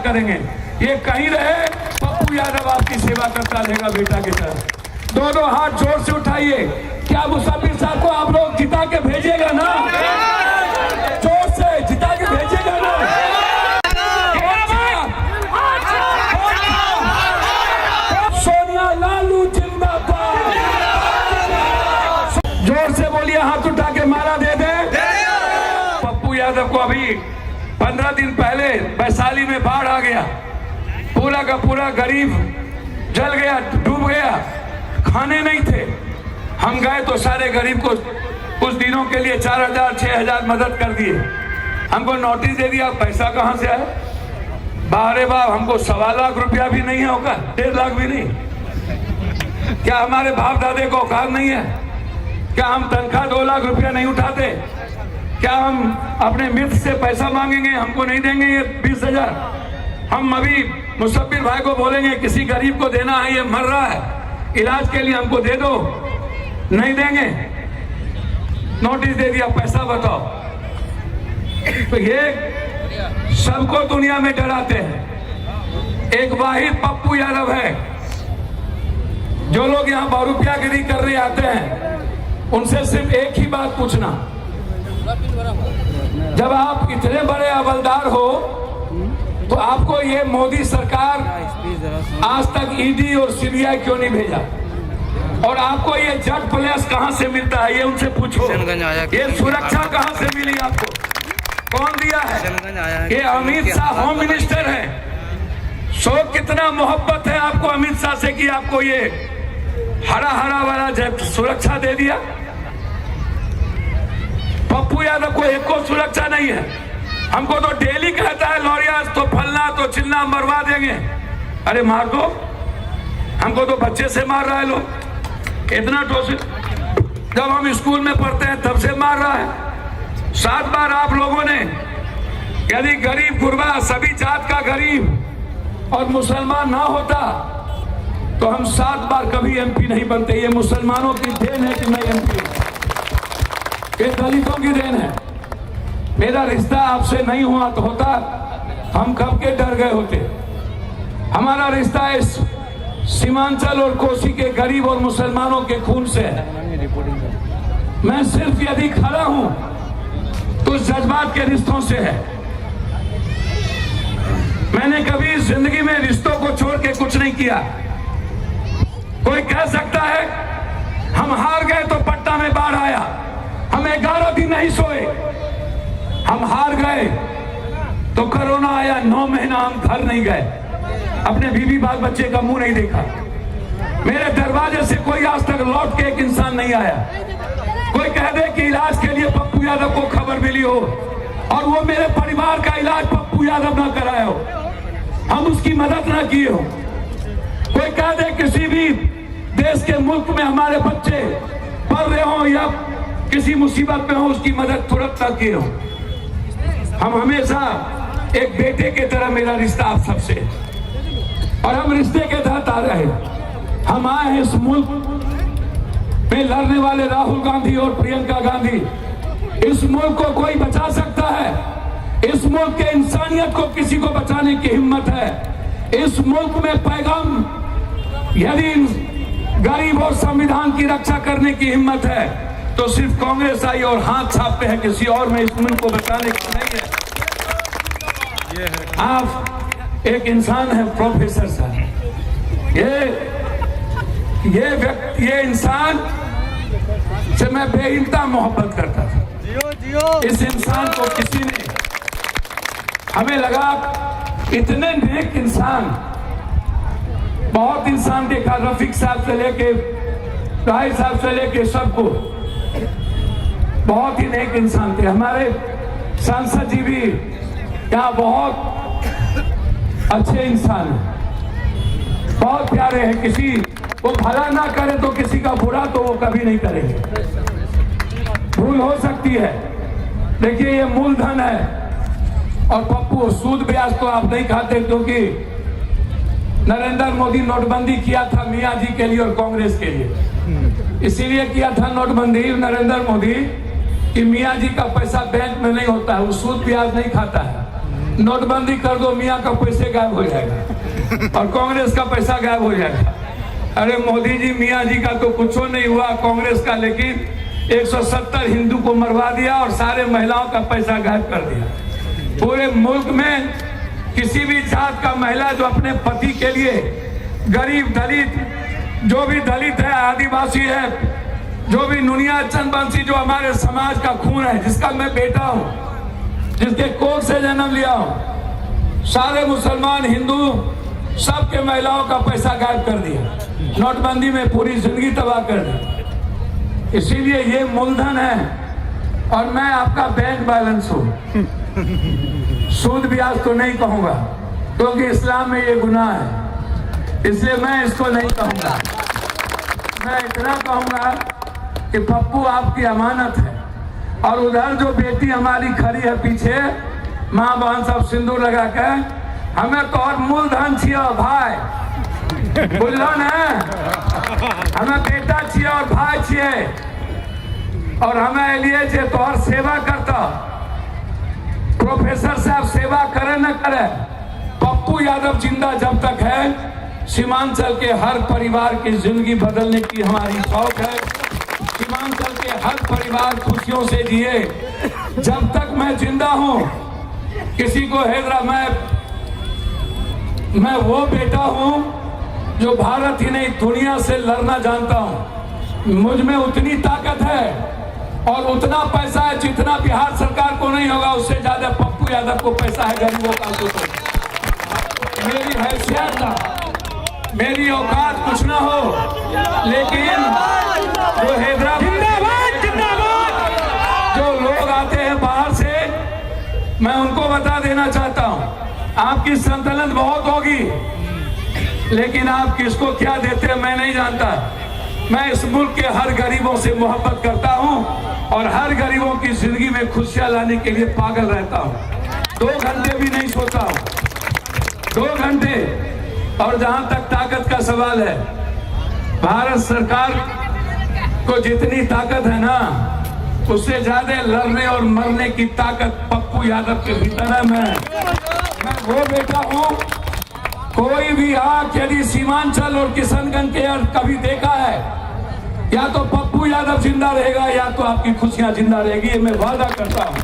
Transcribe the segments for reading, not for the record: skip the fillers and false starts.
करेंगे। ये कहीं रहे, पप्पू यादव आपकी सेवा करता रहेगा बेटा की तरह। दोनों हाथ जोर से उठाइए। क्या मुसब्बिर साहब को आप लोग जिता के भेजिएगा ना? जोर से जिता के भेजिएगा ना? सोनिया लालू जिंदाबाद। जोर से बोलिए, हाथ उठा के मारा दे दे। पप्पू यादव को अभी 15 दिन पहले वैशाली में बाढ़ आ गया, पूरा का पूरा गरीब जल गया, डूब गया, खाने नहीं थे। हम गए तो सारे गरीब को कुछ दिनों के लिए 4000 6000 मदद कर दिए। हमको नोटिस दे दिया, पैसा कहां से आया? बाहरे बाप, हमको 1.25 लाख रुपया भी नहीं होगा, 1.5 लाख भी नहीं। क्या हमारे बाप दादे को औकात नहीं है? क्या हम तनख्वाह 2 लाख रुपया नहीं उठाते? क्या हम अपने मित्र से पैसा मांगेंगे, हमको नहीं देंगे ये 20,000? हम अभी मुसब्बिर भाई को बोलेंगे किसी गरीब को देना है, ये मर रहा है, इलाज के लिए हमको दे दो, नहीं देंगे। नोटिस दे दिया, पैसा बताओ। तो ये सबको दुनिया में डराते हैं। एक वाहिद पप्पू यादव है। जो लोग यहाँ बहुरूपियागिरी करने आते हैं, उनसे सिर्फ एक ही बात पूछना, जब आप इतने बड़े हवलदार हो तो आपको ये मोदी सरकार आज तक ईडी और सीबीआई क्यों नहीं भेजा? और आपको ये जेट प्लेस कहां से मिलता है, ये उनसे पूछो। ये सुरक्षा कहां से मिली आपको? कौन दिया है? ये अमित शाह होम मिनिस्टर है। सो कितना मोहब्बत है आपको अमित शाह से कि आपको ये हरा हरा वाला जेट सुरक्षा दे दिया। पप्पू यादव को एक को सुरक्षा नहीं है। हमको तो डेली कहता है लॉरिया तो फलना तो चिल्ला मरवा देंगे। अरे मार दो, हमको तो बच्चे से मार रहा है लोग। इतना टोस जब हम स्कूल में पढ़ते हैं तब से मार रहा है। 7 बार आप लोगों ने, यदि गरीब गुरबा सभी जात का गरीब और मुसलमान ना होता तो हम 7 बार कभी एमपी नहीं बनते। ये मुसलमानों की देन है कि नहीं एमपी, ये दलितों की देन है। मेरा रिश्ता आपसे नहीं हुआ तो होता, हम कब के डर गए होते। हमारा रिश्ता इस सीमांचल और कोसी के गरीब और मुसलमानों के खून से है। मैं सिर्फ यदि खड़ा हूं तो जज्बात के रिश्तों से है। मैंने कभी जिंदगी में रिश्तों को छोड़ के कुछ नहीं किया। कोई कह सकता है हम हार गए तो पटना में बाढ़ आया, हम 11 दिन नहीं सोए। हम हार गए तो कोरोना आया, 9 महीना हम घर नहीं गए, अपने बीवी बाल बच्चे का मुंह नहीं देखा। मेरे दरवाजे से कोई आज तक लौट के एक इंसान नहीं आया। कोई कह दे कि इलाज के लिए पप्पू यादव को खबर मिली हो और वो मेरे परिवार का इलाज पप्पू यादव ना कराया हो, हम उसकी मदद ना किए हो। कोई कह दे किसी भी देश के मुल्क में हमारे बच्चे पढ़ रहे हो या किसी मुसीबत में हो, उसकी मदद तुरंत ना किए हो। हम हमेशा एक बेटे की तरह, मेरा रिश्ता आप सबसे, और हम रिश्ते के तहत आ रहे हैं। हम आए हैं इस मुल्क में लड़ने वाले राहुल गांधी और प्रियंका गांधी। इस मुल्क को कोई बचा सकता है? इस मुल्क के इंसानियत को किसी को बचाने की हिम्मत है? इस मुल्क में पैगाम, यदि गरीब और संविधान की रक्षा करने की हिम्मत है तो सिर्फ कांग्रेस आई और हाथ छापते हैं, किसी और में इस मुल्क को बचाने की नहीं है। आप एक इंसान है प्रोफेसर साहब, ये इंसान से मैं बेइंतहा मोहब्बत करता था। इस इंसान को किसी ने, हमें लगा इतने नेक इंसान, बहुत इंसान देखा, रफीक साहब से लेके राय साहब से लेके सबको, बहुत ही नेक इंसान थे। हमारे सांसद जी भी यहाँ बहुत अच्छे इंसान हैं, बहुत प्यारे हैं। किसी को भला ना करे तो किसी का बुरा तो वो कभी नहीं करेंगे। भूल हो सकती है, देखिए ये मूलधन है। और पप्पू, सूद ब्याज तो आप नहीं खाते क्योंकि नरेंद्र मोदी नोटबंदी किया था मियाँ जी के लिए और कांग्रेस के लिए। इसीलिए किया था नोटबंदी नरेंद्र मोदी कि मियाँ जी का पैसा बैंक में नहीं होता है, वो सूद ब्याज नहीं खाता है। नोटबंदी कर दो, मियाँ का पैसे गायब हो जाएगा और कांग्रेस का पैसा गायब हो जाएगा। अरे मोदी जी, मियाँ जी का तो कुछ नहीं हुआ कांग्रेस का, लेकिन 170 हिंदू को मरवा दिया और सारे महिलाओं का पैसा गायब कर दिया। पूरे मुल्क में किसी भी जात का महिला जो अपने पति के लिए, गरीब दलित, जो भी दलित है, आदिवासी है, जो भी नुनिया चंदवंशी, जो हमारे समाज का खून है, जिसका मैं बेटा हूं, जिसके कोख से जन्म लिया हूं, सारे मुसलमान, हिंदू, सबके महिलाओं का पैसा गायब कर दिया। नोटबंदी में पूरी जिंदगी तबाह कर दी। इसीलिए ये मूलधन है और मैं आपका बैंक बैलेंस हूं। सूद ब्याज तो नहीं कहूंगा क्योंकि इस्लाम में ये गुनाह है, इसलिए मैं इसको नहीं कहूंगा। मैं इतना कहूंगा कि पप्पू आपकी अमानत है और उधर जो बेटी हमारी खड़ी है पीछे, माँ बहन सब सिंदूर लगा के, हमें तो और मूलधन छियो भाई, बुझलो ने, हमें बेटा छिए और भाई छिए और हमें लिए जे तो और सेवा करता। प्रोफेसर साहब सेवा करे न करे, पप्पू यादव जिंदा जब तक है, सीमांचल के हर परिवार की जिंदगी बदलने की हमारी शौक है। सीमांचल के हर परिवार खुशियों से जिए। जब तक मैं जिंदा हूं, किसी को हैदरा, मैं वो बेटा हूं जो भारत ही नहीं दुनिया से लड़ना जानता हूं। मुझ में उतनी ताकत है और उतना पैसा है जितना बिहार सरकार को नहीं होगा, उससे ज्यादा पप्पू यादव को पैसा है गरीबों का। मेरी हैसियत का, मेरी औकात कुछ ना हो, लेकिन जो हैदराबाद, जो लोग आते हैं बाहर से, मैं उनको बता देना चाहता हूं, आपकी संतुलन बहुत होगी, लेकिन आप किसको क्या देते हैं मैं नहीं जानता। मैं इस मुल्क के हर गरीबों से मोहब्बत करता हूं और हर गरीबों की जिंदगी में खुशियां लाने के लिए पागल रहता हूं। 2 घंटे भी नहीं सोता हूं, 2 घंटे। और जहां तक ताकत का सवाल है, भारत सरकार को जितनी ताकत है ना, उससे ज्यादा लड़ने और मरने की ताकत पप्पू यादव के भीतर है। मैं वो बेटा हूं, कोई भी आंख यदि सीमांचल और किशनगंज के अर्थ कभी देखा है, या तो पप्पू यादव जिंदा रहेगा या तो आपकी खुशियां जिंदा रहेगी, ये मैं वादा करता हूं।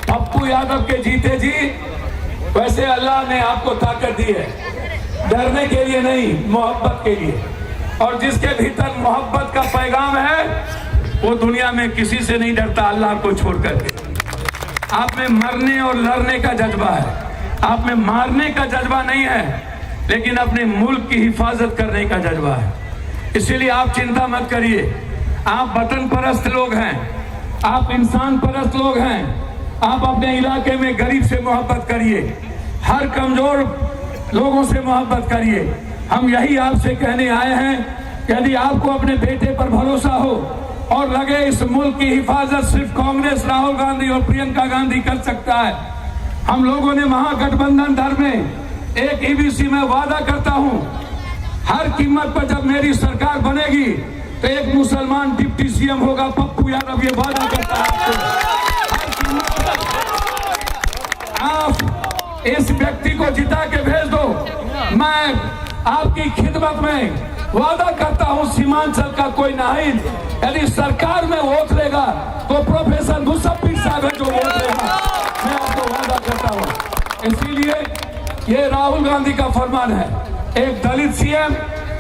पप्पू यादव के जीते जी, वैसे अल्लाह ने आपको ताकत दी है, डरने के लिए नहीं, मोहब्बत के लिए। और जिसके भीतर मोहब्बत का पैगाम है, वो दुनिया में किसी से नहीं डरता अल्लाह को छोड़ करके। आप में मरने और लड़ने का जज्बा है, आप में मारने का जज्बा नहीं है, लेकिन अपने मुल्क की हिफाजत करने का जज्बा है। इसीलिए आप चिंता मत करिए। आप वतन परस्त लोग हैं, आप इंसान परस्त लोग हैं। आप अपने इलाके में गरीब से मोहब्बत करिए, हर कमजोर लोगों से मोहब्बत करिए। हम यही आपसे कहने आए हैं कि यदि आपको अपने बेटे पर भरोसा हो और लगे इस मुल्क की हिफाजत सिर्फ कांग्रेस, राहुल गांधी और प्रियंका गांधी कर सकता है, हम लोगों ने महागठबंधन दर में एक ईबीसी में वादा करता हूं, हर कीमत पर जब मेरी सरकार बनेगी तो एक मुसलमान डिप्टी सीएम होगा। पप्पू यादव ये वादा करता है आपको। हर कीमत पर आप इस व्यक्ति को जिता के भेज दो। मैं आपकी खिदमत में वादा करता हूं, सीमांचल का कोई नाहिद यदि सरकार में वोट लेगा तो प्रोफेसर मुसफ्फिर साहब है जो वोट लेगा, मैं आपको वादा करता हूं। इसीलिए ये राहुल गांधी का फरमान है, एक दलित सीएम,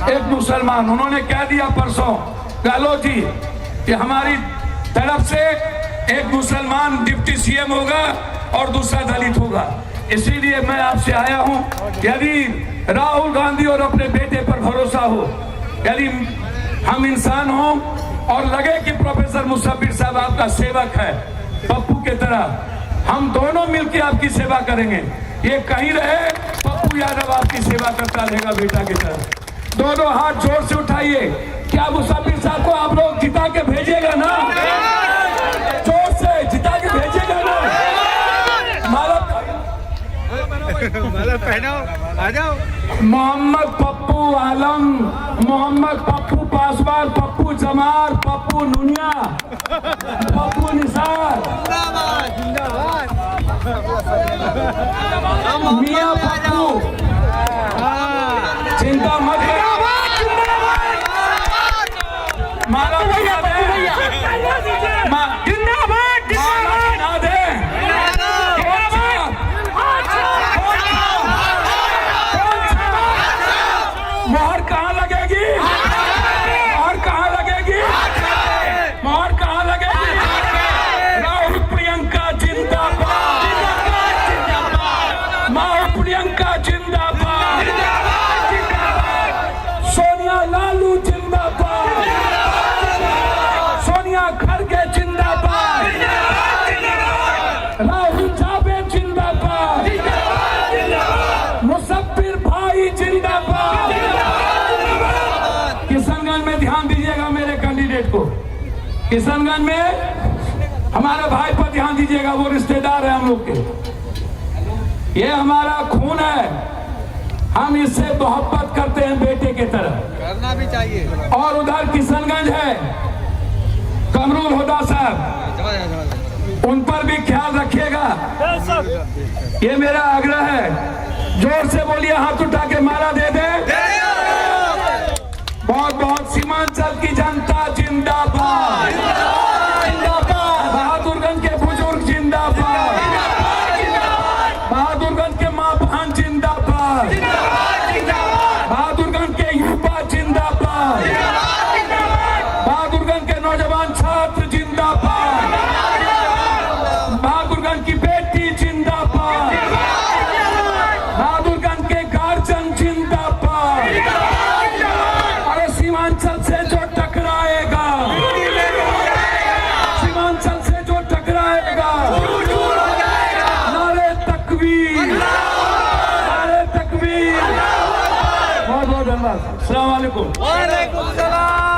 एक मुसलमान। उन्होंने कह दिया परसों गहलोत जी कि हमारी तरफ से एक मुसलमान डिप्टी सीएम होगा और दूसरा दलित होगा। इसीलिए मैं आपसे आया हूं, यदि राहुल गांधी और अपने बेटे पर भरोसा हो, यदि हम इंसान हो और लगे कि प्रोफेसर मुसफ्फिर साहब आपका सेवक है पप्पू के तरह, हम दोनों मिलकर आपकी सेवा करेंगे। ये कहीं रहे, पप्पू यादव आपकी सेवा करता रहेगा बेटा की तरह। दोनों हाथ जोर से उठाइए। क्या मुसफ्फिर साहब को आप लोग जिता के भेजिएगा ना? जोर से जिता के भेजिएगा ना? पहनो आ जाओ। मोहम्मद पप्पू आलम, मोहम्मद पप्पू पासवान, पप्पू जमाल, पप्पू नुनिया, पप्पू निसार, मियां पप्पू, चिंता मत करो, मारा भैया दे, मोहर कहाँ लगेगी? मोहर कहाँ लगेगी? मोहर कहाँ लगेगी? राहुल प्रियंका जिंदाबाद, राहुल प्रियंका जिंदाबाद, सोनिया लालू जिंदाबाद, सोनिया खड़गे जिंदाबाद, राहुल जावेद जिंदाबाद, मुसब्बिर भाई जिंदाबाद। किशनगंज में ध्यान दीजिएगा मेरे कैंडिडेट को, किशनगंज में हमारे भाई पर ध्यान दीजिएगा, वो रिश्तेदार है हम लोग के, ये हमारा खून है, हम इससे मोहब्बत करते हैं बेटे की तरह, करना भी चाहिए। और उधर किशनगंज है कमरुल हुदा साहब, उन पर भी ख्याल रखिएगा, ये मेरा आग्रह है। जोर से बोलिए, हाथ उठा के माला दे दे। बहुत बहुत सीमांचल की जनता जिंदाबाद, बहादुरगंज के बुजुर्ग जिंदाबाद, बहादुरगंज के माँ बहन जिंदाबाद, बहादुरगंज के युवा जिंदाबाद, बहादुरगंज के नौजवान छात्र जिंदाबाद, बहादुरगंज की बेटी जिंदाबाद, बहादुरगंज के गार्जियन जिंदाबाद। अरे सीमांचल से जो टकराएगा, सीमांचल से जो टकराएगा, नारे तकबीर, नारे तकबीर। बहुत बहुत धन्यवाद। अस्सलाम वालेकुम। वालेकुम सलाम।